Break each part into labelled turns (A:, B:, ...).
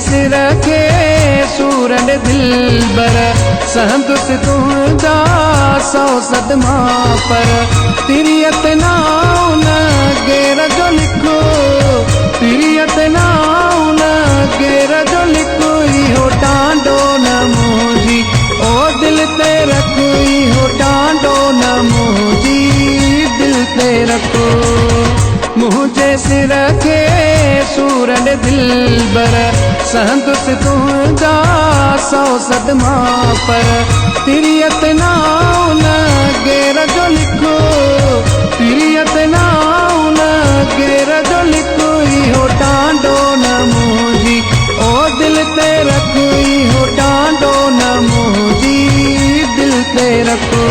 A: सिर खे सूरन दिलबर संदुस तुंहिंजा 100 सदमा पर तिरियत नाउन गेर जो लिखो तिरियत नाउन गेर जो लिखो इहो टांडो न मुंहिंजी ओ दिल ते रख इहो टांडो न मुंहिंजी दिल ते रखो मुझे सिर खे सूरन दिलबर संदुस तुंहिंजा 100 सदमा पर तिरियत नाउन गेर जो लिखो तिरियत नाउन गेर जो लिखो इहो टांडो न मुंहिंजी ओ दिल ते रख इहो टांडो न मुंहिंजी दिल ते रखो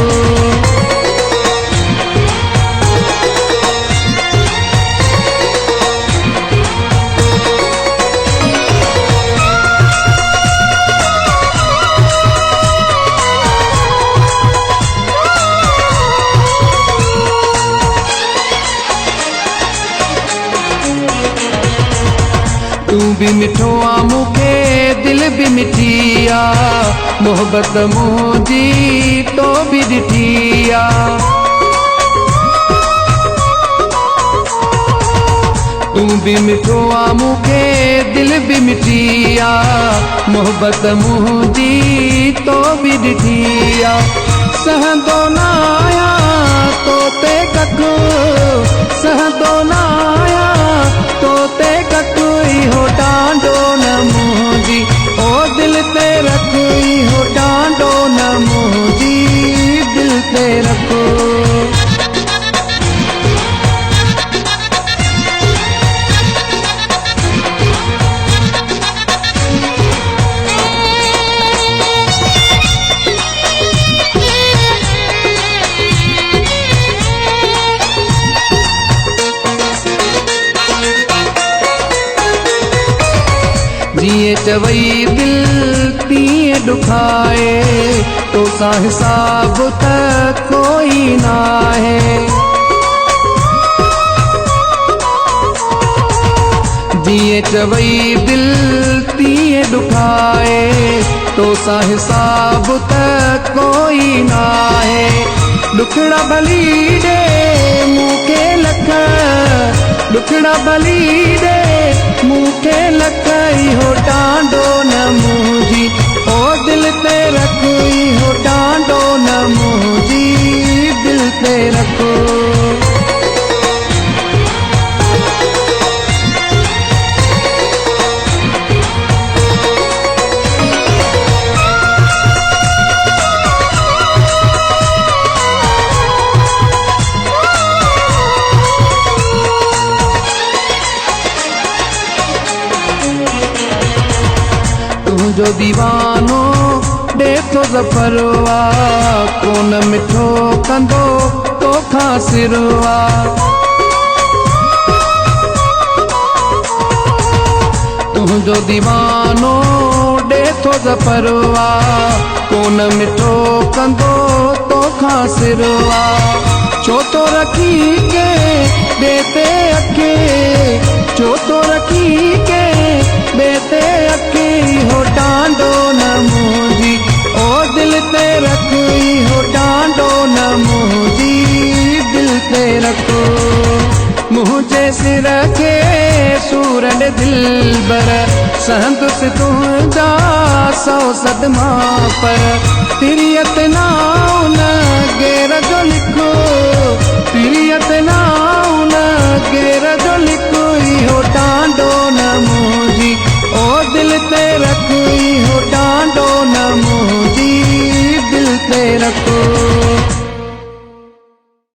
A: तू भी मिठो आ मूंखे दिल भी मिठी आ मोहब्बत मुंहिंजी तो भी ॾिठी आ तू भी मिठो आ मूंखे दिल भी मिठी आ मोहब्बत मुंहिंजी तो भी ॾिठी आ सहंदो न आहियां तो ते कठो सहंदो न आहियां तो ते कठो इहो टांडो न मुंहिंजी ओ दिल ते रख इहो टांडो न मुंहिंजी दिल ते रखो जिए चवई दिल तीअं ॾुखाए तोसां हिसाब त कोई न आहे जिए चवई दिल तीअं ॾुखाए तोसां हिसाब त कोई न आहे ॾुखड़ा भली ॾे मूंखे लख ॾुखड़ा भली ॾे मूंखे लख इहो टांडो न मुंहिंजी ओ दिल ते रख इहो टांडो न मुंहिंजी दिल ते रखो तुंहिंजो दीवानो ॾेथो ज़फ़रवा कोन मिठो कंदो तोखां सिरवा तुंहिंजो दीवानो ॾेथो ज़फ़रवा कोन मिठो कंदो तोखां सिरवा छो तो रखी के ॿिए अखे छो तो रखी के ॿिए अखे इहो टांडो न मुंहिंजी ओ दिल ते रख इहो टांडो न मुंहिंजी दिल ते रखो मुझे सिर खे सूरन दिलबर संदुस तुंहिंजा 100 सदमा पर तिरियत नाउन गेर जो लिखो तिरियत नाउन गेर जो लिखो इहो टांडो न मुंहिंजी ओ दिल ते रख इहो टांडो न मुंहिंजी दिल ते रखो